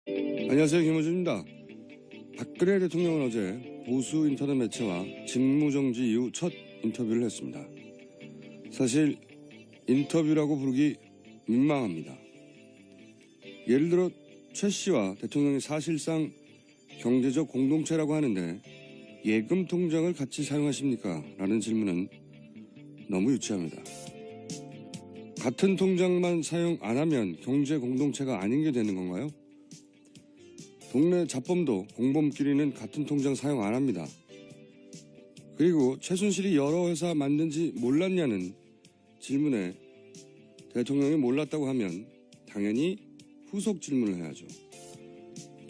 안녕하세요, 김호준입니다. 박근혜 대통령은 어제 보수 인터넷 매체와 직무정지 이후 첫 인터뷰를 했습니다. 사실 인터뷰라고 부르기 민망합니다. 예를 들어 최 씨와 대통령이 사실상 경제적 공동체라고 하는데 예금 통장을 같이 사용하십니까? 라는 질문은 너무 유치합니다. 같은 통장만 사용 안 하면 경제 공동체가 아닌 게 되는 건가요? 동네 잡범도 공범끼리는 같은 통장 사용 안 합니다. 그리고 최순실이 여러 회사 만든지 몰랐냐는 질문에 대통령이 몰랐다고 하면 당연히 후속 질문을 해야죠.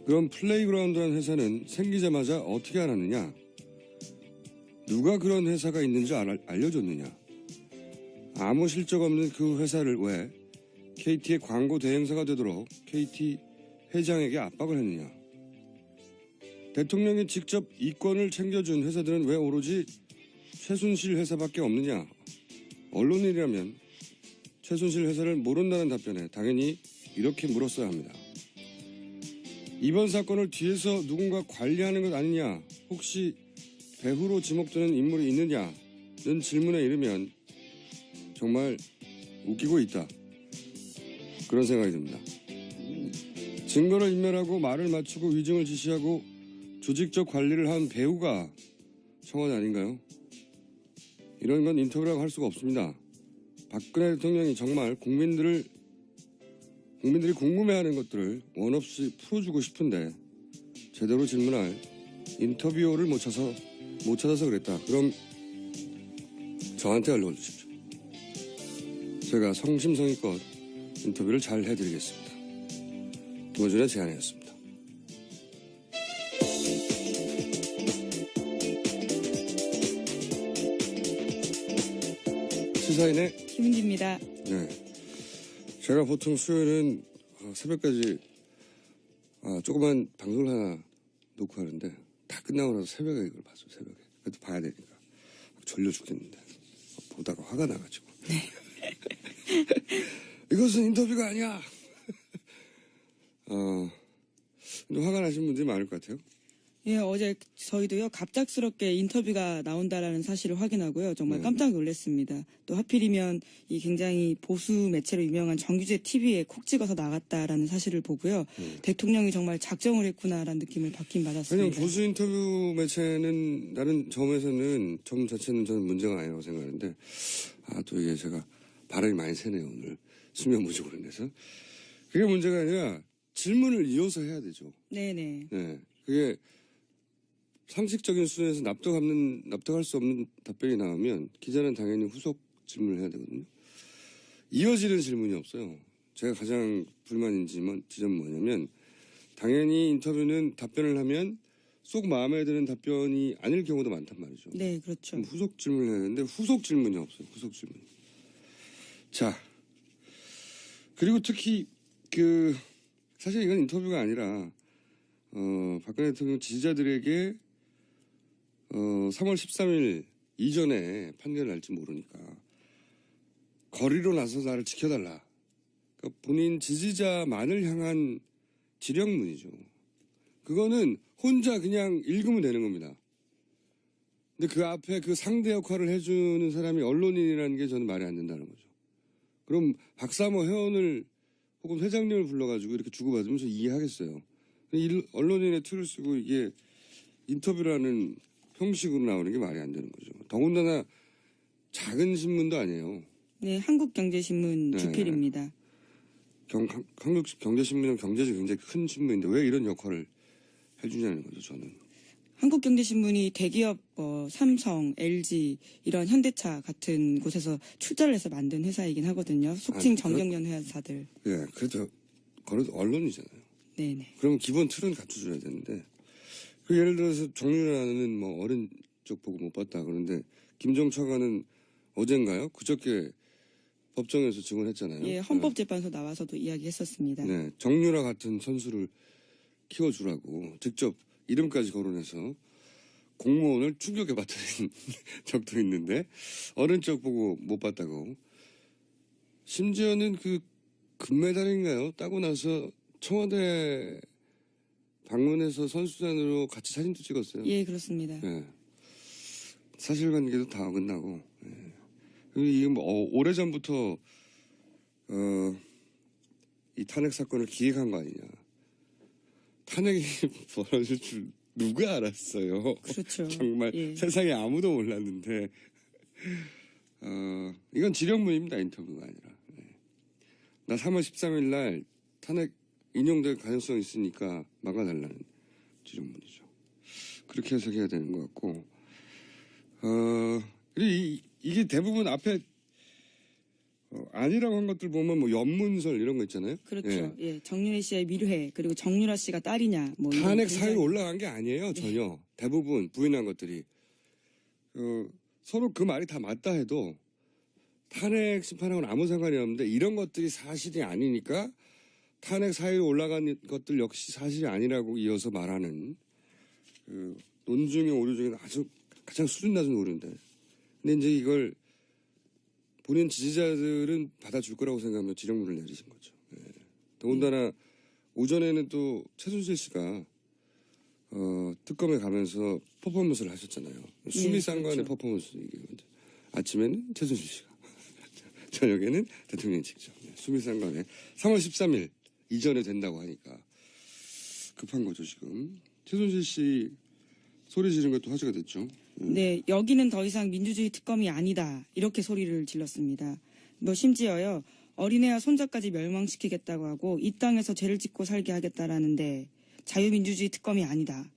그럼 플레이그라운드라는 회사는 생기자마자 어떻게 알았느냐? 누가 그런 회사가 있는지 알려줬느냐? 아무 실적 없는 그 회사를 왜 KT의 광고 대행사가 되도록 KT 회장에게 압박을 했느냐? 대통령이 직접 이권을 챙겨준 회사들은 왜 오로지 최순실 회사밖에 없느냐? 언론인이라면 최순실 회사를 모른다는 답변에 당연히 이렇게 물었어야 합니다. 이번 사건을 뒤에서 누군가 관리하는 것 아니냐? 혹시 배후로 지목되는 인물이 있느냐는 질문에 이르면 정말 웃기고 있다. 그런 생각이 듭니다. 증거를 인멸하고 말을 맞추고 위증을 지시하고 조직적 관리를 한 배우가 청와대 아닌가요? 이런 건 인터뷰라고 할 수가 없습니다. 박근혜 대통령이 정말 국민들이 궁금해하는 것들을 원 없이 풀어주고 싶은데 제대로 질문할 인터뷰어를 못 찾아서 그랬다. 그럼 저한테 연락을 주십시오. 제가 성심성의껏 인터뷰를 잘 해드리겠습니다. 김호준의 제안이었습니다. 시사인의 김은지입니다. 네, 제가 보통 수요일은 새벽까지 조그만 방송을 하나 놓고 하는데 다 끝나고 나서 새벽에 이걸 봤어요. 새벽에. 그래도 봐야 되니까 졸려 죽겠는데 보다가 화가 나가지고 네. 이것은 인터뷰가 아니야. 근데 화가 나신 분들이 많을 것 같아요. 예, 어제 저희도요, 갑작스럽게 인터뷰가 나온다라는 사실을 확인하고요. 정말 깜짝 놀랐습니다. 또 하필이면 이 굉장히 보수 매체로 유명한 정규제 TV에 콕 찍어서 나갔다라는 사실을 보고요. 대통령이 정말 작정을 했구나라는 느낌을 받긴 받았습니다. 왜냐면 보수 인터뷰 매체는 다른 점에서는 점 자체는 저는 문제가 아니라고 생각하는데 또 이게 제가 바람이 많이 새네요. 오늘 수면 부족으로 인해서. 그게 문제가 아니라 질문을 이어서 해야 되죠. 네네. 네. 그게 상식적인 수준에서 납득할 수 없는 답변이 나오면 기자는 당연히 후속 질문을 해야 되거든요. 이어지는 질문이 없어요. 제가 가장 불만인 지점은 뭐냐면 당연히 인터뷰는 답변을 하면 쏙 마음에 드는 답변이 아닐 경우도 많단 말이죠. 네, 그렇죠. 후속 질문을 해야 되는데 후속 질문이 없어요. 후속 질문. 자, 그리고 특히 사실 이건 인터뷰가 아니라 박근혜 대통령 지지자들에게 3월 13일 이전에 판결을 날지 모르니까 거리로 나서 나를 지켜달라. 그러니까 본인 지지자만을 향한 지령문이죠. 그거는 혼자 그냥 읽으면 되는 겁니다. 근데 그 앞에 그 상대 역할을 해주는 사람이 언론인이라는 게 저는 말이 안 된다는 거죠. 그럼 박사모 회원을 혹은 회장님을 불러가지고 이렇게 주고받으면 저 이해하겠어요. 언론인의 틀을 쓰고 이게 인터뷰라는 형식으로 나오는 게 말이 안 되는 거죠. 더군다나 작은 신문도 아니에요. 네, 한국경제신문 주필입니다. 한국경제신문은 경제적으로 굉장히 큰 신문인데 왜 이런 역할을 해주냐는 거죠, 저는. 한국경제신문이 대기업 삼성, LG 이런 현대차 같은 곳에서 출자를 해서 만든 회사이긴 하거든요. 속칭 정경련 회사들. 예, 그래도 언론이잖아요. 네네. 그러면 기본 틀은 갖춰줘야 되는데 예를 들어서 정유라는 어른 쪽 보고 못 봤다 그러는데 김종 차관은 어젠가요? 그저께 법정에서 증언했잖아요. 예, 헌법재판소 나와서도 이야기했었습니다. 네, 정유라 같은 선수를 키워주라고 직접 이름까지 거론해서 공무원을 충격해봤다는 적도 있는데 어른 쪽 보고 못 봤다고. 심지어는 그 금메달인가요? 따고 나서 청와대 방문해서 선수단으로 같이 사진도 찍었어요. 예, 그렇습니다. 예. 사실관계도 다 어긋나고. 예. 그리고 이게 뭐 오래전부터 이 탄핵 사건을 기획한 거 아니냐. 탄핵이 벌어질 줄 누가 알았어요. 그렇죠. 정말 예. 세상에 아무도 몰랐는데 이건 지령문입니다. 인터뷰가 아니라. 예. 나 3월 13일 날 탄핵 인용될 가능성이 있으니까 막아달라는 지령문이죠. 그렇게 해석해야 되는 것 같고 그리고 이게 대부분 앞에 아니라고 한 것들 보면 뭐 연문설 이런 거 있잖아요. 그렇죠. 예. 정윤혜 씨의 미르회 그리고 정유라 씨가 딸이냐 뭐 이런 탄핵 굉장히- 사유로 올라간 게 아니에요. 전혀. 대부분 부인한 것들이 서로 그 말이 다 맞다 해도 탄핵 심판하고는 아무 상관이 없는데 이런 것들이 사실이 아니니까 탄핵 사유로 올라간 것들 역시 사실이 아니라고 이어서 말하는 그 논중의 오류 중에 아주 가장 수준 낮은 오류인데 근데 이제 이걸 본인 지지자들은 받아줄 거라고 생각하면 지령문을 내리신 거죠. 예. 더군다나 오전에는 또 최순실 씨가 특검에 가면서 퍼포먼스를 하셨잖아요. 수미상관의 그렇죠. 퍼포먼스 이게 아침에는 최순실 씨가 저녁에는 대통령이 직접 수미상관에 3월 13일 이전에 된다고 하니까 급한 거죠 지금. 최순실 씨 소리 지른 것도 화제가 됐죠. 네, 여기는 더 이상 민주주의 특검이 아니다. 이렇게 소리를 질렀습니다. 뭐 심지어요. 어린애와 손자까지 멸망시키겠다고 하고 이 땅에서 죄를 짓고 살게 하겠다라는데 자유민주주의 특검이 아니다.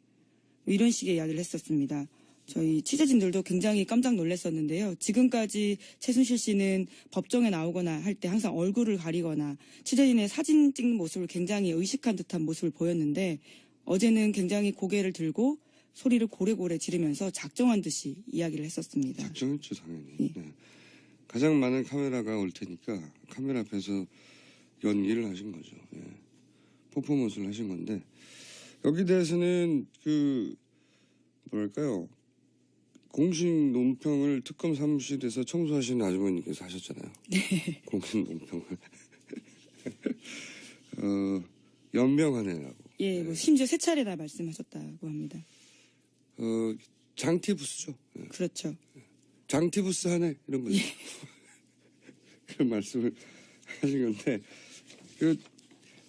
뭐 이런 식의 이야기를 했었습니다. 저희 취재진들도 굉장히 깜짝 놀랐었는데요. 지금까지 최순실 씨는 법정에 나오거나 할 때 항상 얼굴을 가리거나 취재진의 사진 찍는 모습을 굉장히 의식한 듯한 모습을 보였는데 어제는 굉장히 고개를 들고 소리를 고래고래 지르면서 작정한 듯이 이야기를 했었습니다. 작정했죠 당연히. 예. 네. 가장 많은 카메라가 올 테니까 카메라 앞에서 연기를 하신 거죠. 예. 퍼포먼스를 하신 건데 여기 대해서는 그 뭐랄까요 공식 논평을 특검 사무실에서 청소하시는 아주머니께서 하셨잖아요. 네. 공식 논평을 연명하네라고. 예, 뭐 심지어 세 차례나 말씀하셨다고 합니다. 장티부스죠. 예. 그렇죠. 장티부스 하네 이런 거죠. 그런 말씀을 하신 건데 그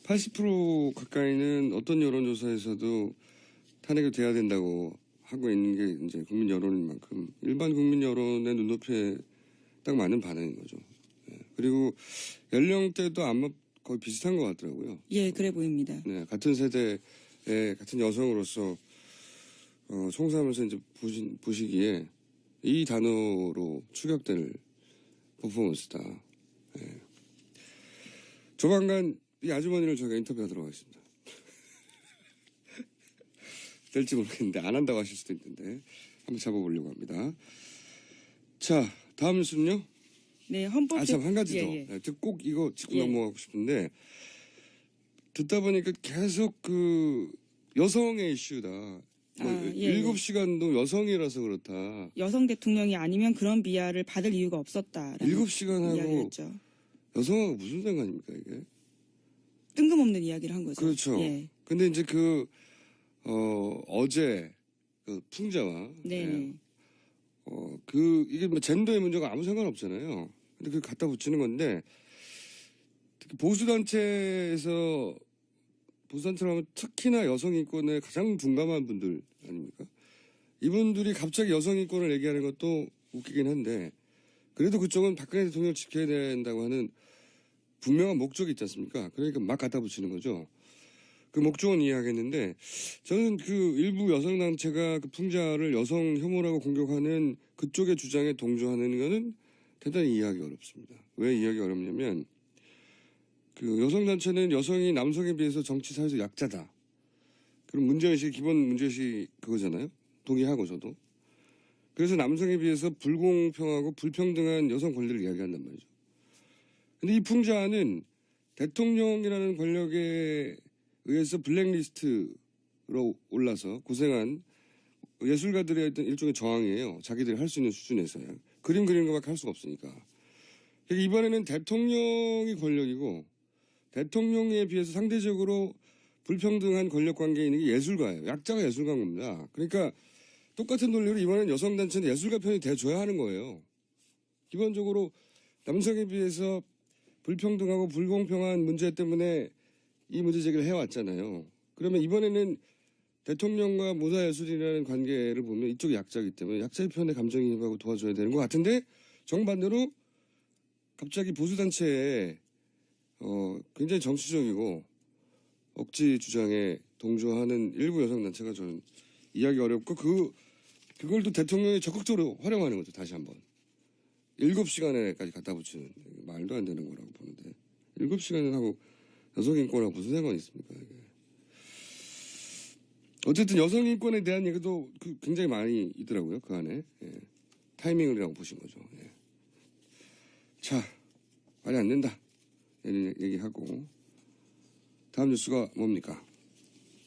80% 가까이는 어떤 여론조사에서도 탄핵이 돼야 된다고 하고 있는 게 이제 국민 여론인 만큼 일반 국민 여론의 눈높이에 딱 맞는 반응인 거죠. 예. 그리고 연령대도 아마 거의 비슷한 것 같더라고요. 예, 그래 보입니다. 네, 같은 세대의 같은 여성으로서 총사하면서 이제 보시기에 이 단어로 추격될 퍼포먼스다. 예. 조만간 이 아주머니를 저희가 인터뷰하도록 하겠습니다. 될지 모르겠는데 안 한다고 하실 수도 있는데 한번 잡아보려고 합니다. 자, 다음 뉴스는요. 네, 헌법. 참 한 가지 더. 예, 예. 네, 꼭 이거 짚고 예. 넘어가고 싶은데 듣다 보니까 계속 그 여성의 이슈다. 아, 예, 7시간도 여성이라서 그렇다. 여성 대통령이 아니면 그런 비하를 받을 이유가 없었다라는 7시간하고 이야기를 했죠. 여성하고 무슨 상관입니까 이게? 뜬금없는 이야기를 한 거죠. 그렇죠. 예. 근데 이제 어제 그 풍자와 네. 이게 뭐 젠더의 문제가 아무 상관없잖아요. 근데 그걸 갖다 붙이는 건데 특히 보수단체에서 보수단체라면 특히나 여성인권에 가장 둔감한 분들 아닙니까? 이분들이 갑자기 여성인권을 얘기하는 것도 웃기긴 한데 그래도 그쪽은 박근혜 대통령을 지켜야 된다고 하는 분명한 목적이 있지 않습니까? 그러니까 막 갖다 붙이는 거죠. 그 목적은 이해하겠는데 저는 그 일부 여성단체가 그 풍자를 여성 혐오라고 공격하는 그쪽의 주장에 동조하는 거는 대단히 이해하기 어렵습니다. 왜 이해하기 어렵냐면 그 여성단체는 여성이 남성에 비해서 정치 사회에서 약자다. 그럼 문제의식, 기본 문제의식 그거잖아요. 동의하고 저도. 그래서 남성에 비해서 불공평하고 불평등한 여성 권리를 이야기한단 말이죠. 근데 이 풍자는 대통령이라는 권력에 의해서 블랙리스트로 올라서 고생한 예술가들의 어떤 일종의 저항이에요. 자기들이 할 수 있는 수준에서야. 그림 그리는 것밖에 할 수가 없으니까. 그러니까 이번에는 대통령이 권력이고 대통령에 비해서 상대적으로 불평등한 권력 관계에 있는 게 예술가예요. 약자가 예술가인 겁니다. 그러니까 똑같은 논리로 이번엔 여성단체는 예술가 편이 돼줘야 하는 거예요. 기본적으로 남성에 비해서 불평등하고 불공평한 문제 때문에 이 문제 제기를 해왔잖아요. 그러면 이번에는 대통령과 모사예술이라는 관계를 보면 이쪽이 약자이기 때문에 약자의 편에 감정이입하고 도와줘야 되는 것 같은데 정반대로 갑자기 보수단체에 굉장히 정치적이고 억지 주장에 동조하는 일부 여성단체가 저는 이해하기 어렵고 그걸 또 대통령이 적극적으로 활용하는 거죠. 다시 한번. 7시간에까지 갖다 붙이는 말도 안 되는 거라고 보는데 7시간을 하고 여성인권하고 무슨 상관이 있습니까? 이게. 어쨌든 여성인권에 대한 얘기도 굉장히 많이 있더라고요. 그 안에. 예. 타이밍이라고 보신 거죠. 예. 자, 말이 안 된다. 얘기하고 다음 뉴스가 뭡니까?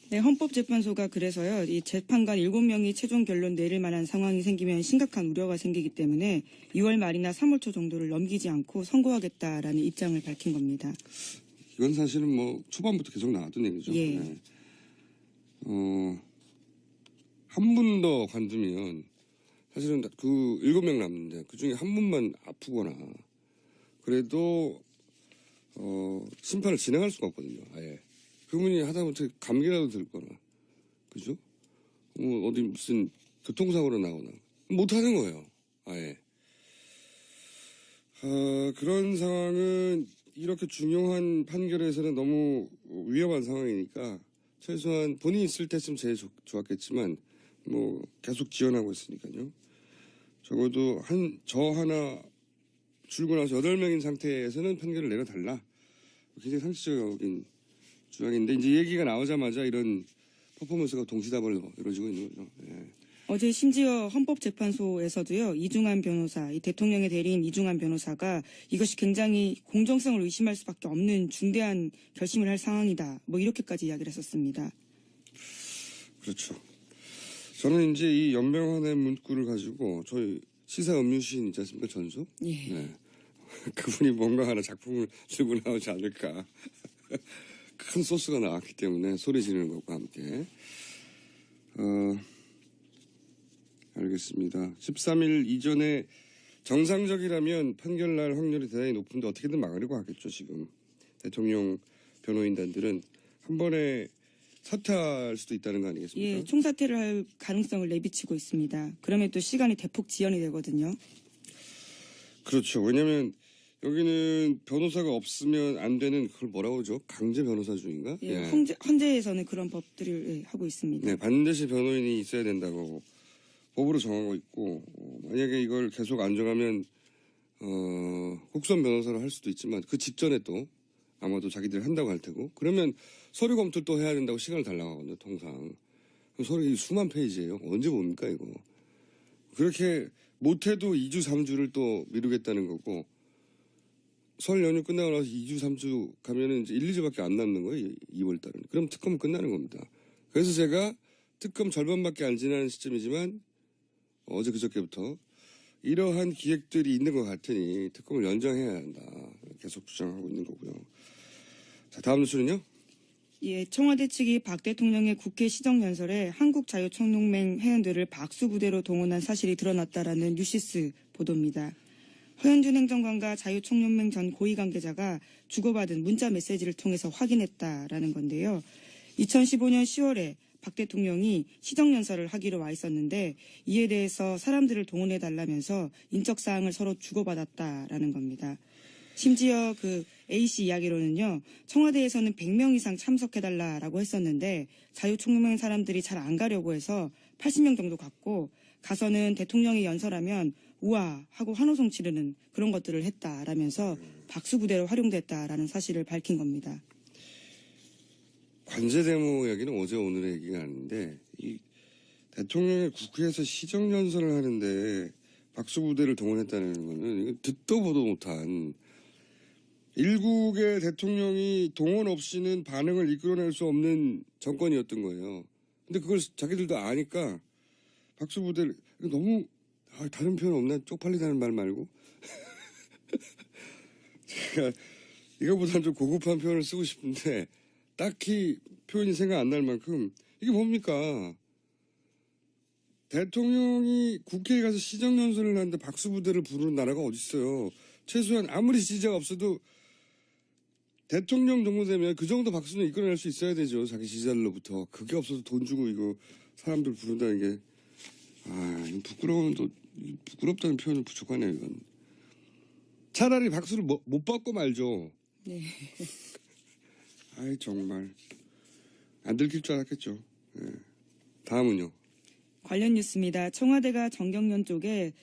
네, 헌법재판소가 그래서요, 이 재판관 7명이 최종 결론 내릴 만한 상황이 생기면 심각한 우려가 생기기 때문에 2월 말이나 3월 초 정도를 넘기지 않고 선고하겠다라는 입장을 밝힌 겁니다. 이건 사실은 뭐 초반부터 계속 나왔던 얘기죠. 예. 네. 한 분 더 관두면 사실은 그 7명 남는데 그 중에 한 분만 아프거나 그래도 심판을 진행할 수가 없거든요. 아예. 그분이 하다못해 감기라도 들거나, 그죠? 어디 무슨 교통사고로 나거나 못하는 거예요. 아예. 그런 상황은 이렇게 중요한 판결에서는 너무 위험한 상황이니까 최소한 본인이 있을 때쯤 제일 좋았겠지만 뭐 계속 지연하고 있으니까요. 적어도 저 하나 출근해서 8명인 상태에서는 판결을 내려달라. 굉장히 상식적인 주장인데 이제 얘기가 나오자마자 이런 퍼포먼스가 동시다발로 이루어지고 있는 거죠. 예. 어제 심지어 헌법재판소에서도요, 이중한 변호사, 이 대통령의 대리인 이중한 변호사가 이것이 굉장히 공정성을 의심할 수밖에 없는 중대한 결심을 할 상황이다. 뭐 이렇게까지 이야기를 했었습니다. 그렇죠. 저는 이제 이 연명한의 문구를 가지고 저희 시사 음유시인 있지 않습니까? 전소? 예. 네. 그분이 뭔가 하나 작품을 들고 나오지 않을까. 큰 소스가 나왔기 때문에 소리 지르는 것과 함께. 알겠습니다. 13일 이전에 정상적이라면 판결 날 확률이 대단히 높은데 어떻게든 막으려고 하겠죠, 지금. 대통령 변호인단들은 한 번에 사퇴할 수도 있다는 거 아니겠습니까? 예, 총사퇴를 할 가능성을 내비치고 있습니다. 그러면 또 시간이 대폭 지연이 되거든요. 그렇죠. 왜냐하면 여기는 변호사가 없으면 안 되는 그걸 뭐라고 그러죠? 강제 변호사 중인가? 예, 예. 헌재에서는 그런 법들을 하고 있습니다. 네, 반드시 변호인이 있어야 된다고 법으로 정하고 있고 만약에 이걸 계속 안 정하면 국선 변호사를 할 수도 있지만 그 직전에 또 아마도 자기들이 한다고 할 테고 그러면 서류 검토를 또 해야 된다고 시간을 달라고 하거든요. 통상. 서류 수만 페이지예요. 언제 봅니까 이거. 그렇게 못해도 2주 3주를 또 미루겠다는 거고 설 연휴 끝나고 나서 2주 3주 가면은 이제 1, 2주밖에 안 남는 거예요. 2월 달은. 그럼 특검은 끝나는 겁니다. 그래서 제가 특검 절반밖에 안 지나는 시점이지만 어제 그저께부터 이러한 기획들이 있는 것 같으니 특검을 연장해야 한다. 계속 주장하고 있는 거고요. 자, 다음 뉴스는요? 예, 청와대 측이 박 대통령의 국회 시정연설에 한국자유총연맹 회원들을 박수부대로 동원한 사실이 드러났다라는 뉴시스 보도입니다. 허현준 행정관과 자유총연맹 전 고위 관계자가 주고받은 문자 메시지를 통해서 확인했다라는 건데요. 2015년 10월에 박 대통령이 시정연설을 하기로 와 있었는데 이에 대해서 사람들을 동원해달라면서 인적사항을 서로 주고받았다라는 겁니다. 심지어 그 A씨 이야기로는요. 청와대에서는 100명 이상 참석해달라라고 했었는데 자유총연맹 사람들이 잘 안 가려고 해서 80명 정도 갔고 가서는 대통령이 연설하면 우와 하고 환호성 지르는 그런 것들을 했다라면서 박수부대로 활용됐다라는 사실을 밝힌 겁니다. 관제대모 얘기는 어제 오늘의 얘기가 아닌데 이 대통령이 국회에서 시정연설을 하는데 박수부대를 동원했다는 거는 이거 듣도 보도 못한 일국의 대통령이 동원 없이는 반응을 이끌어낼 수 없는 정권이었던 거예요. 근데 그걸 자기들도 아니까 박수부대를 너무 다른 표현 없나? 쪽팔리다는 말 말고 제가 이거보다는 좀 고급한 표현을 쓰고 싶은데 딱히 표현이 생각 안 날 만큼 이게 뭡니까? 대통령이 국회에 가서 시정연설을 하는데 박수부대를 부르는 나라가 어딨어요. 최소한 아무리 지지자가 없어도 대통령 정도 되면 그 정도 박수는 이끌어낼 수 있어야 되죠. 자기 지지자들로부터. 그게 없어서 돈 주고 이거 사람들 부른다는 게, 이건 부끄럽다는 표현은 부족하네요, 이건. 차라리 박수를 못 받고 말죠. 네. 정말. 안 들킬 줄 알았겠죠. 네. 다음은요. 관련 뉴스입니다. 청와대가 정경련 쪽에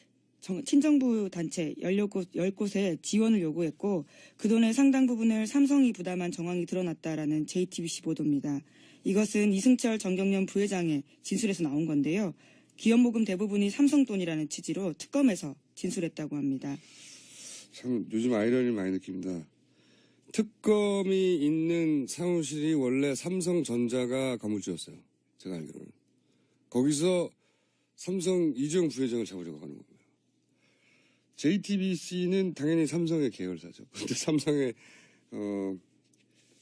친정부 단체 10곳에 지원을 요구했고 그 돈의 상당 부분을 삼성이 부담한 정황이 드러났다라는 JTBC 보도입니다. 이것은 이승철 정경련 부회장의 진술에서 나온 건데요. 기업 모금 대부분이 삼성 돈이라는 취지로 특검에서 진술했다고 합니다. 참 요즘 아이러니 많이 느낍니다. 특검이 있는 사무실이 원래 삼성전자가 건물주였어요. 제가 알기로는. 거기서 삼성 이재용 부회장을 잡으려고 하는 겁니다. JTBC는 당연히 삼성의 계열사죠. 근데 삼성의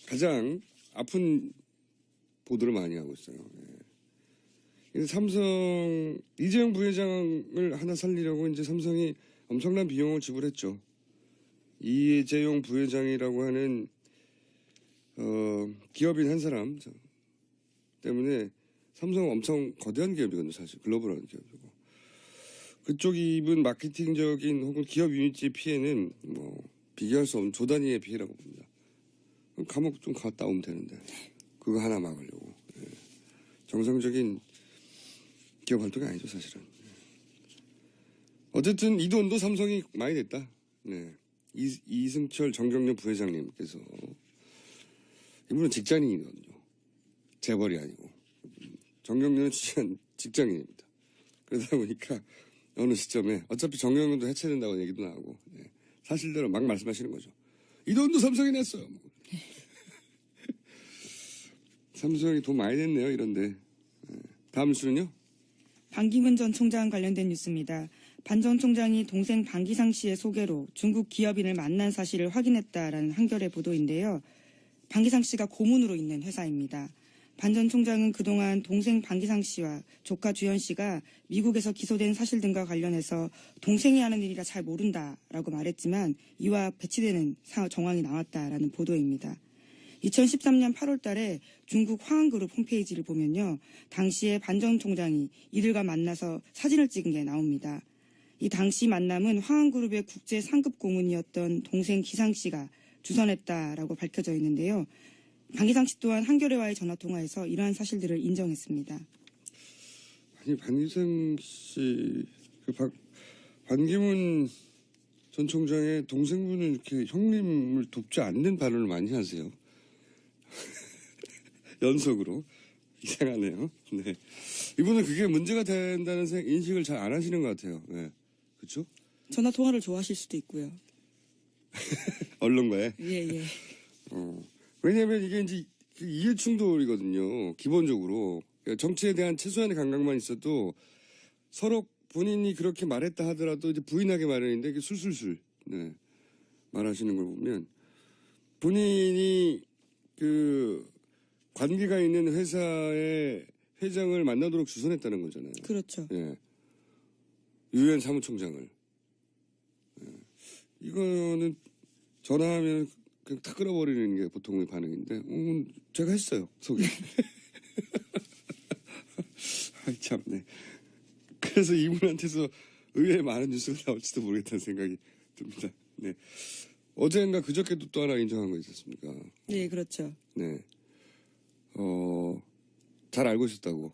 가장 아픈 보도를 많이 하고 있어요. 예. 삼성 이재용 부회장을 하나 살리려고 이제 삼성이 엄청난 비용을 지불했죠. 이재용 부회장이라고 하는 기업인 한 사람 때문에 삼성은 엄청 거대한 기업이거든요. 사실 글로벌한 기업이고 그쪽이 입은 마케팅적인 혹은 기업 이미지 피해는 뭐 비교할 수 없는 조단위의 피해라고 봅니다. 그럼 감옥 좀 갔다 오면 되는데 그거 하나 막으려고. 예. 정상적인 기업 활동이 아니죠, 사실은. 어쨌든 이 돈도 삼성이 많이 냈다. 네. 이승철 정경련 부회장님께서 이분은 직장인이거든요. 재벌이 아니고 정경련은 직장인입니다. 그러다 보니까 어느 시점에 어차피 정경련도 해체된다고 얘기도 나오고 사실대로 막 말씀하시는 거죠. 이 돈도 삼성이 냈어요. 삼성이 돈 많이 냈네요. 이런데. 다음 뉴스는요. 반기문 전 총장 관련된 뉴스입니다. 반 전 총장이 동생 반기상 씨의 소개로 중국 기업인을 만난 사실을 확인했다라는 한겨레 보도인데요. 반기상 씨가 고문으로 있는 회사입니다. 반 전 총장은 그동안 동생 반기상 씨와 조카 주현 씨가 미국에서 기소된 사실 등과 관련해서 동생이 하는 일이라 잘 모른다라고 말했지만 이와 배치되는 정황이 나왔다라는 보도입니다. 2013년 8월 달에 중국 화한그룹 홈페이지를 보면요. 당시에 반 전 총장이 이들과 만나서 사진을 찍은 게 나옵니다. 이 당시 만남은 화한그룹의 국제 상급 고문이었던 동생 기상 씨가 주선했다라고 밝혀져 있는데요. 반기상 씨 또한 한겨레와의 전화통화에서 이러한 사실들을 인정했습니다. 아니, 반기상 씨, 반기문 전 총장의 동생분은 이렇게 형님을 돕지 않는 발언을 많이 하세요. 연속으로. 이상하네요. 네. 이분은 그게 문제가 된다는 인식을 잘 안 하시는 것 같아요. 네. 그쵸? 전화통화를 좋아하실 수도 있고요. 언론과에? 예. 왜냐면 이게 이제 이해충돌이거든요. 기본적으로. 정치에 대한 최소한의 감각만 있어도 서로 본인이 그렇게 말했다 하더라도 이제 부인하게 마련인데 이게 술술술, 네. 말하시는 걸 보면 본인이 관계가 있는 회사의 회장을 만나도록 주선했다는 거잖아요. 그렇죠. 예. 유엔 사무총장을. 예. 이거는 전화하면 그냥 탁 끌어버리는 게 보통의 반응인데, 제가 했어요, 소개. 참네. 그래서 이분한테서 의외의 많은 뉴스가 나올지도 모르겠다는 생각이 듭니다. 네. 어제인가 그저께도 또 하나 인정한 거 있었습니까? 네, 그렇죠. 네. 잘 알고 있었다고.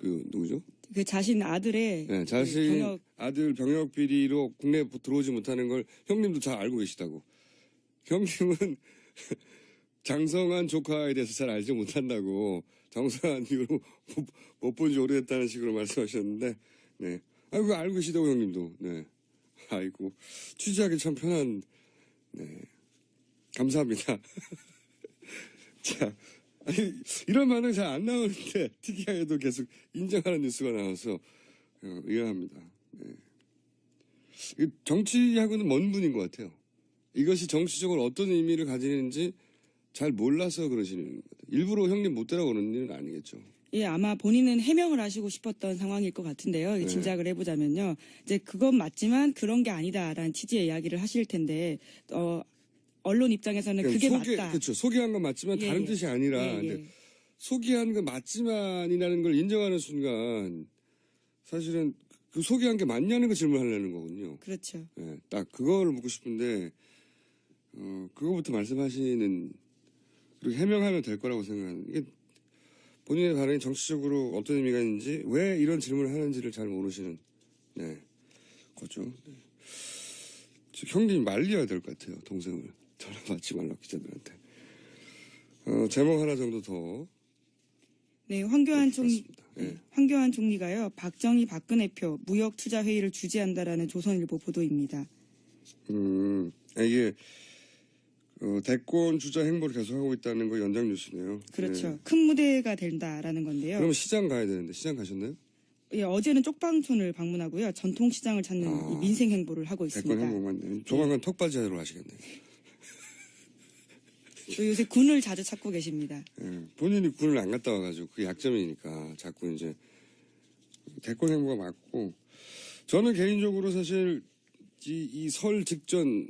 누구죠? 그 자신 아들의 네, 자신 아들 병역 비리로 국내에 들어오지 못하는 걸 형님도 잘 알고 계시다고. 형님은 장성한 조카에 대해서 잘 알지 못한다고. 장성한 이후로 못 본 지 오래됐다는 식으로 말씀하셨는데, 네. 그거 알고 계시다고 형님도. 네. 아이고. 취재하기 참 편한, 네. 감사합니다. 자. 아니, 이런 반응 잘 안 나오는데 특이하게도 계속 인정하는 뉴스가 나와서 의아합니다. 네. 정치하고는 먼 분인 것 같아요. 이것이 정치적으로 어떤 의미를 가지는지 잘 몰라서 그러시는 것 같아요. 일부러 형님 못 데려오는 일은 아니겠죠. 예, 아마 본인은 해명을 하시고 싶었던 상황일 것 같은데요. 네. 짐작을 해보자면요. 이제 그건 맞지만 그런 게 아니다라는 취지의 이야기를 하실 텐데, 언론 입장에서는 그게 맞다. 그렇죠. 소개한 건 맞지만 예, 다른 예. 뜻이 아니라. 예, 예. 근데 소개한 건 맞지만이라는 걸 인정하는 순간 사실은 그 소개한 게 맞냐는 거 질문하려는 거군요. 그렇죠. 예, 딱 그걸 묻고 싶은데 그거부터 말씀하시는 그리고 해명하면 될 거라고 생각하는 이게 본인의 발언이 정치적으로 어떤 의미가 있는지 왜 이런 질문을 하는지를 잘 모르시는 거죠. 네. 형님이 말려야 될 것 같아요. 동생을 전화 받지 말라고 기자들한테. 제목 하나 정도 더. 네, 황교안 총리. 그렇습니다. 예. 황교안 총리가요, 박정희 박근혜표 무역 투자 회의를 주재한다라는 조선일보 보도입니다. 이게 대권 주자 행보를 계속하고 있다는 거 연장 뉴스네요. 그렇죠. 네. 큰 무대가 된다라는 건데요. 그럼 시장 가야 되는데 시장 가셨나요? 예, 어제는 쪽방촌을 방문하고요. 전통시장을 찾는 이 민생 행보를 하고 있습니다. 대권 행보만 조만간 턱받이 하러 가시겠네요. 또 요새 군을 자주 찾고 계십니다. 예, 본인이 군을 안 갔다 와가지고 그게 약점이니까 자꾸 이제 대권 행보가 맞고 저는 개인적으로 사실 이 설 직전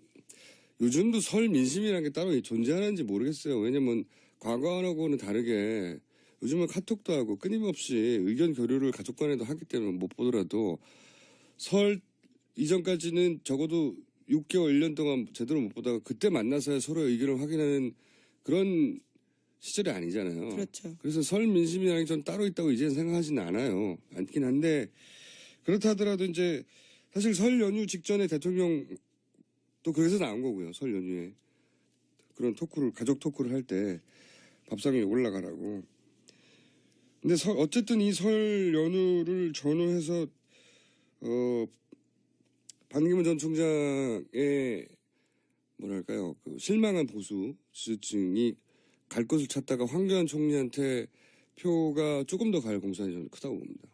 요즘도 설 민심이라는 게 따로 존재하는지 모르겠어요. 왜냐면 과거하고는 다르게 요즘은 카톡도 하고 끊임없이 의견 교류를 가족 간에도 하기 때문에 못 보더라도 설 이전까지는 적어도 6개월, 1년 동안 제대로 못 보다가 그때 만나서 서로 의견을 확인하는 그런 시절이 아니잖아요. 그렇죠. 그래서 설 민심이라는 게 전 따로 있다고 이제는 생각하지는 않아요. 않긴 한데 그렇다 하더라도 이제 사실 설 연휴 직전에 대통령 또 그래서 나온 거고요. 설 연휴에 그런 토크를 가족 토크를 할 때 밥상에 올라가라고. 근데 어쨌든 이 설 연휴를 전후해서 반기문 전 총장의 뭐랄까요 그 실망한 보수 지지층이 갈 곳을 찾다가 황교안 총리한테 표가 조금 더 갈 공산이 저는 크다고 봅니다.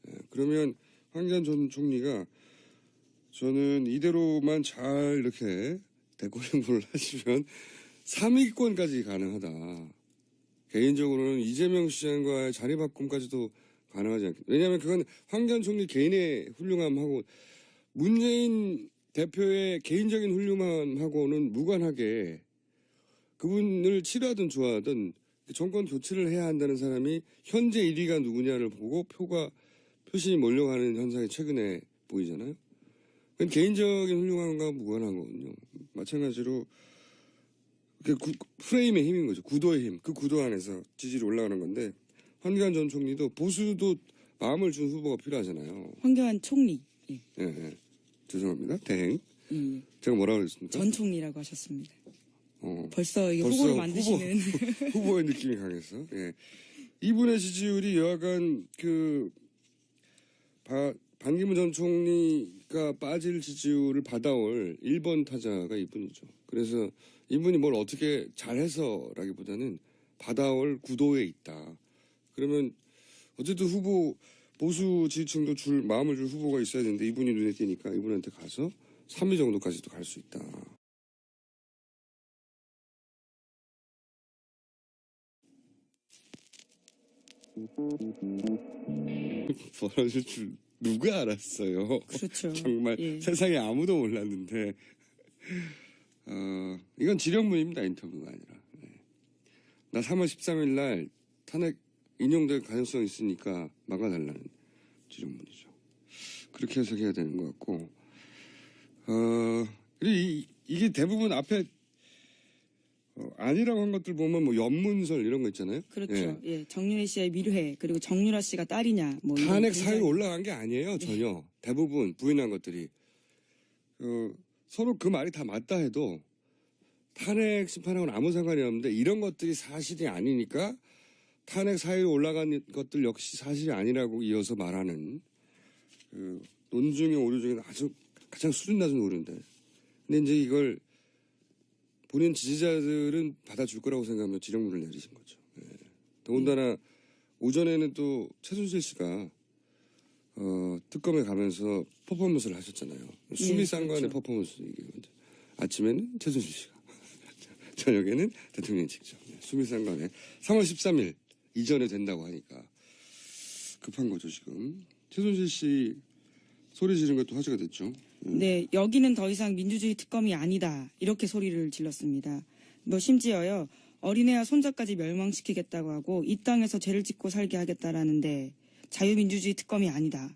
예, 그러면 황교안 전 총리가 저는 이대로만 잘 이렇게 대권 행보를 하시면 3위권까지 가능하다. 개인적으로는 이재명 시장과의 자리 바꿈까지도 가능하지 않겠다. 왜냐하면 그건 황교안 총리 개인의 훌륭함하고 문재인 대표의 개인적인 hul륭함하고는 무관하게 그분을 싫어하든 좋아하든 정권 교체를 해야 한다는 사람이 현재 1위가 누구냐를 보고 표심이 몰려가는 현상이 최근에 보이잖아요. 그건 개인적인 훌륭함과 무관한 거거든요. 마찬가지로 프레임의 힘인 거죠. 구도의 힘. 그 구도 안에서 지지율이 올라가는 건데 황교안 전 총리도 보수도 마음을 준 후보가 필요하잖아요. 황교안 총리. 예. 예. 죄송합니다. 대행. 예. 제가 뭐라고 그랬습니까? 전 총리라고 하셨습니다. 벌써 이게 벌써 후보로 만드시는. 후보의 느낌이 강했어. 예. 이분의 지지율이 여하간 반기문 전 총리가 빠질 지지율을 받아올 1번 타자가 이분이죠. 그래서 이분이 뭘 어떻게 잘해서라기보다는 받아올 구도에 있다. 그러면 어쨌든 보수 지지층도 마음을 줄 후보가 있어야 되는데 이분이 눈에 띄니까 이분한테 가서 3위 정도까지도 갈 수 있다. 벌어질 줄 누가 알았어요. 그렇죠. 정말 예. 세상에 아무도 몰랐는데 이건 지령문입니다. 인터뷰가 아니라. 네. 나 3월 13일 날 탄핵 인용될 가능성이 있으니까 막아달라는 지령문이죠. 그렇게 해석해야 되는 것 같고 그리고 이게 대부분 앞에 아니라고 한 것들 보면 뭐 연문설 이런 거 있잖아요. 그렇죠. 예. 정윤혜 씨의 밀회 그리고 정유라 씨가 딸이냐 뭐 이런 탄핵 굉장히- 사유로 올라간 게 아니에요. 전혀. 대부분 부인한 것들이 서로 그 말이 다 맞다 해도 탄핵 심판하고는 아무 상관이 없는데 이런 것들이 사실이 아니니까 탄핵 사유로 올라간 것들 역시 사실이 아니라고 이어서 말하는 논중의 오류 중에 아주 가장 수준 낮은 오류인데 근데 이제 이걸 본인 지지자들은 받아줄 거라고 생각하면 지령문을 내리신 거죠. 예. 더군다나 오전에는 또 최순실 씨가 특검에 가면서 퍼포먼스를 하셨잖아요. 수미 쌍관의 그렇죠. 퍼포먼스 이게 아침에는 최순실 씨가 저녁에는 대통령이 직접. 수미상관에 3월 13일 이전에 된다고 하니까 급한 거죠 지금. 최순실 씨 소리 지른 것도 화제가 됐죠. 네, 여기는 더 이상 민주주의 특검이 아니다. 이렇게 소리를 질렀습니다. 뭐 심지어요. 어린애와 손자까지 멸망시키겠다고 하고 이 땅에서 죄를 짓고 살게 하겠다라는데 자유민주주의 특검이 아니다.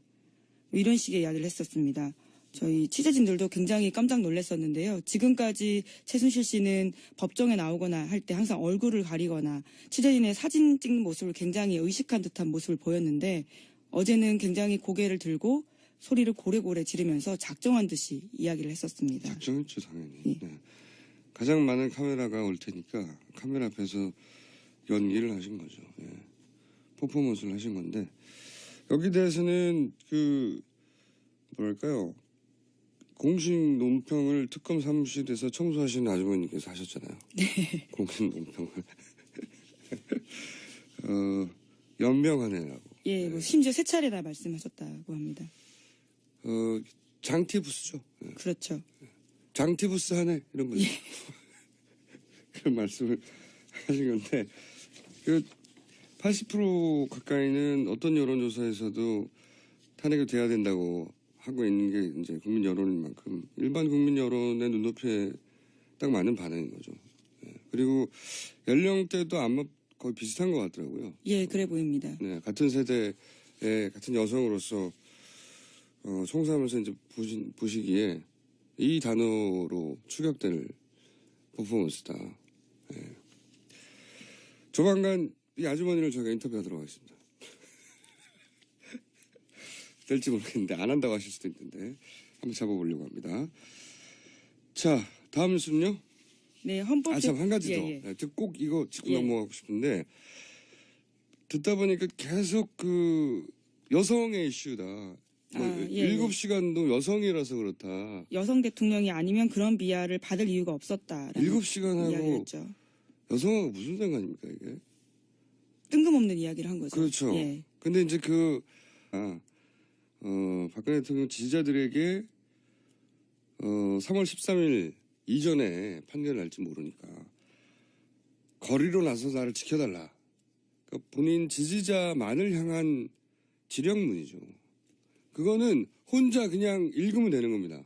뭐 이런 식의 이야기를 했었습니다. 저희 취재진들도 굉장히 깜짝 놀랐었는데요. 지금까지 최순실 씨는 법정에 나오거나 할 때 항상 얼굴을 가리거나 취재진의 사진 찍는 모습을 굉장히 의식한 듯한 모습을 보였는데 어제는 굉장히 고개를 들고 소리를 고래고래 지르면서 작정한 듯이 이야기를 했었습니다. 작정했죠 당연히. 예. 네. 가장 많은 카메라가 올 테니까 카메라 앞에서 연기를 하신 거죠. 예. 퍼포먼스를 하신 건데 여기 대해서는 그 뭐랄까요 공식 논평을 특검 사무실에서 청소하시는 아주머니께서 하셨잖아요. 네. 공식 논평을 연명하네라고. 예, 뭐 심지어 세 차례나 말씀하셨다고 합니다. 장티부스죠. 예. 그렇죠. 장티부스 하네 이런 거죠. 예. 그런 말씀을 하신 건데 그 80% 가까이는 어떤 여론조사에서도 탄핵이 돼야 된다고 하고 있는 게 이제 국민 여론인 만큼 일반 국민 여론의 눈높이에 딱 맞는 반응인 거죠. 예. 그리고 연령대도 아마 거의 비슷한 것 같더라고요. 예, 그래 보입니다. 네, 같은 세대의 같은 여성으로서 총사하면서 이제 보시기에 이 단어로 추격될 퍼포먼스다. 예. 조만간 이 아주머니를 저희가 인터뷰하도록 하겠습니다. 될지 모르겠는데 안 한다고 하실 수도 있는데 한번 잡아보려고 합니다. 자, 다음 뉴스는요. 네, 헌법 참 한 가지 더. 예. 네, 꼭 이거 짚고 예. 넘어가고 싶은데 듣다 보니까 계속 그 여성의 이슈다. 뭐 예. 7시간도 여성이라서 그렇다. 여성 대통령이 아니면 그런 비하를 받을 이유가 없었다라는 7시간하고 이야기였죠. 여성하고 무슨 상관입니까 이게? 뜬금없는 이야기를 한 거죠. 그렇죠. 예. 근데 이제 박근혜 대통령 지지자들에게 3월 13일 이전에 판결을 날지 모르니까 거리로 나서 나를 지켜달라. 그러니까 본인 지지자만을 향한 지령문이죠. 그거는 혼자 그냥 읽으면 되는 겁니다.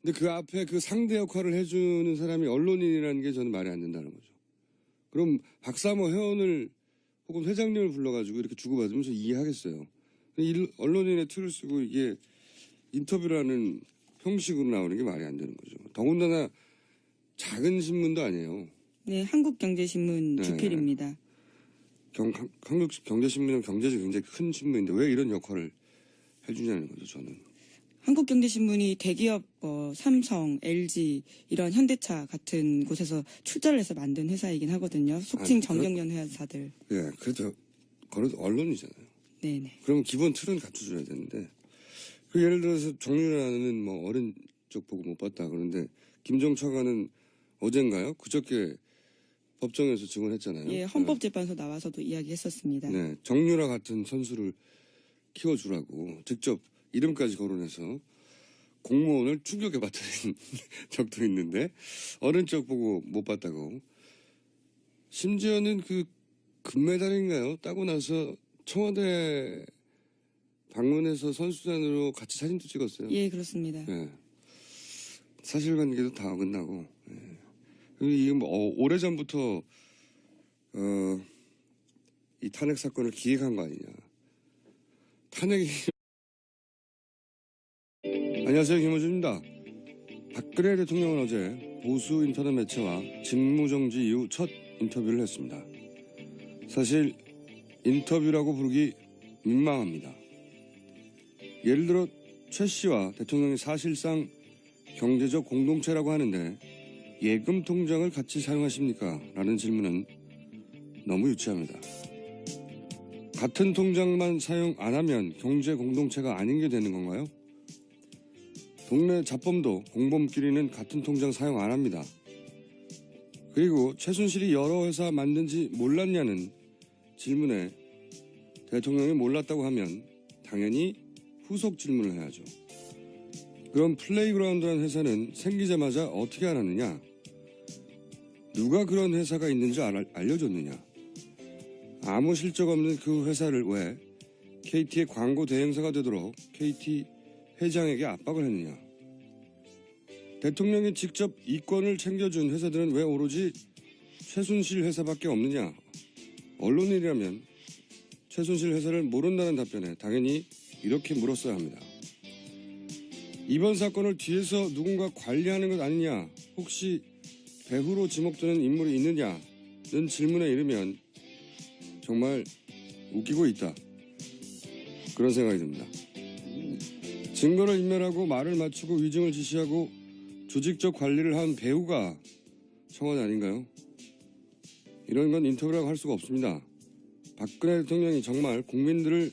근데 그 앞에 그 상대 역할을 해주는 사람이 언론인이라는 게 저는 말이 안 된다는 거죠. 그럼 박사모 회원을 혹은 회장님을 불러가지고 이렇게 주고받으면 저 이해하겠어요. 언론인의 틀을 쓰고 이게 인터뷰라는 형식으로 나오는 게 말이 안 되는 거죠. 더군다나 작은 신문도 아니에요. 네, 한국경제신문 네. 주필입니다. 한국경제신문은 경제적으로 굉장히 큰 신문인데 왜 이런 역할을 해주냐는 거죠, 저는. 한국경제신문이 대기업 삼성, LG 이런 현대차 같은 곳에서 출자를 해서 만든 회사이긴 하거든요. 속칭 정경련 회사들. 예, 그래도 그래도 언론이잖아요. 네네. 그러면 기본 틀은 갖춰줘야 되는데 그 예를 들어서 정유라는 뭐 어린 쪽 보고 못 봤다 그러는데 김종차관은 어젠가요? 그저께 법정에서 증언했잖아요. 예, 헌법재판소 나와서도 이야기했었습니다. 네, 정유라 같은 선수를 키워주라고 직접 이름까지 거론해서 공무원을 충격에 빠뜨린 적도 있는데 어른 쪽 보고 못 봤다고. 심지어는 그 금메달인가요? 따고 나서 청와대 방문해서 선수단으로 같이 사진도 찍었어요. 예, 그렇습니다. 예. 사실관계도 다 어긋나고. 예. 그리고 이게 뭐 오래전부터 이 탄핵 사건을 기획한 거 아니냐. 탄핵이 안녕하세요, 김호준입니다. 박근혜 대통령은 어제 보수 인터넷 매체와 직무정지 이후 첫 인터뷰를 했습니다. 사실 인터뷰라고 부르기 민망합니다. 예를 들어 최 씨와 대통령이 사실상 경제적 공동체라고 하는데 예금 통장을 같이 사용하십니까? 라는 질문은 너무 유치합니다. 같은 통장만 사용 안 하면 경제 공동체가 아닌 게 되는 건가요? 동네 잡범도 공범끼리는 같은 통장 사용 안 합니다. 그리고 최순실이 여러 회사 만든지 몰랐냐는 질문에 대통령이 몰랐다고 하면 당연히 후속 질문을 해야죠. 그럼 플레이그라운드라는 회사는 생기자마자 어떻게 알았느냐? 누가 그런 회사가 있는지 알려줬느냐? 아무 실적 없는 그 회사를 왜 KT의 광고 대행사가 되도록 KT 회장에게 압박을 했느냐? 대통령이 직접 이권을 챙겨준 회사들은 왜 오로지 최순실 회사밖에 없느냐? 언론인이라면 최순실 회사를 모른다는 답변에 당연히 이렇게 물었어야 합니다. 이번 사건을 뒤에서 누군가 관리하는 것 아니냐? 혹시 배후로 지목되는 인물이 있느냐는 질문에 이르면 정말 웃기고 있다. 그런 생각이 듭니다. 증거를 인멸하고 말을 맞추고 위증을 지시하고 조직적 관리를 한 배우가 청와대 아닌가요? 이런 건 인터뷰라고 할 수가 없습니다. 박근혜 대통령이 정말 국민들이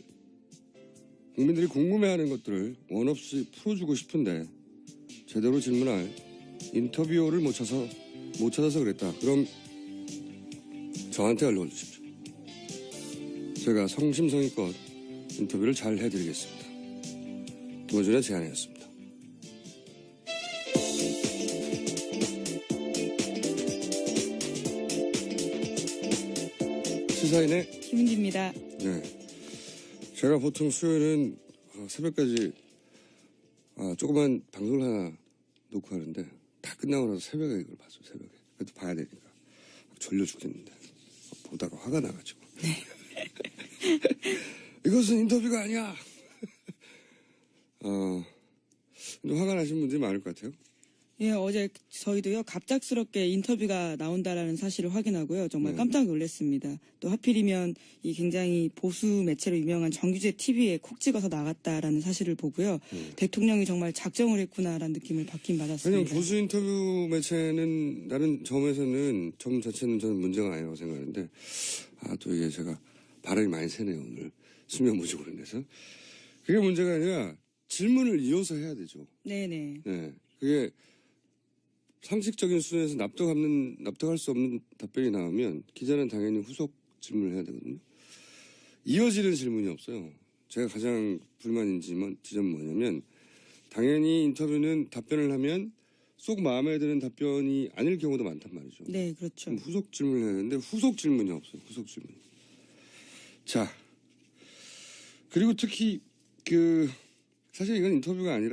궁금해하는 것들을 원없이 풀어주고 싶은데 제대로 질문할 인터뷰어를 못 찾아서 그랬다. 그럼 저한테 연락을 주십시오. 제가 성심성의껏 인터뷰를 잘 해드리겠습니다. 김어준의 제안이었습니다. 시사인의 김은지입니다. 네. 제가 보통 수요일은 새벽까지 조그만 방송을 하나 놓고 하는데 다 끝나고 나서 새벽에 이걸 봤어요. 새벽에. 그래도 봐야 되니까. 졸려 죽겠는데. 보다가 화가 나가지고. 네. 이것은 인터뷰가 아니야. 근데 화가 나신 분들이 많을 것 같아요. 예, 어제 저희도요, 갑작스럽게 인터뷰가 나온다라는 사실을 확인하고요. 정말 깜짝 놀랐습니다. 또 하필이면 이 굉장히 보수 매체로 유명한 정규제 TV에 콕 찍어서 나갔다라는 사실을 보고요. 대통령이 정말 작정을 했구나라는 느낌을 받긴 받았습니다. 왜냐면 보수 인터뷰 매체는 다른 점에서는 점 자체는 저는 문제가 아니라고 생각하는데 또 이게 제가 발음이 많이 새네요. 오늘 수면 부족으로 인해서. 그게 문제가 아니라 질문을 이어서 해야 되죠. 네네. 네. 그게 상식적인 수준에서 납득할 수 없는 답변이 나오면 기자는 당연히 후속 질문을 해야 되거든요. 이어지는 질문이 없어요. 제가 가장 불만인 지점은 뭐냐면 당연히 인터뷰는 답변을 하면 쏙 마음에 드는 답변이 아닐 경우도 많단 말이죠. 네, 그렇죠. 후속 질문을 해야 되는데 후속 질문이 없어요. 후속 질문. 자, 그리고 특히 사실 이건 인터뷰가 아니라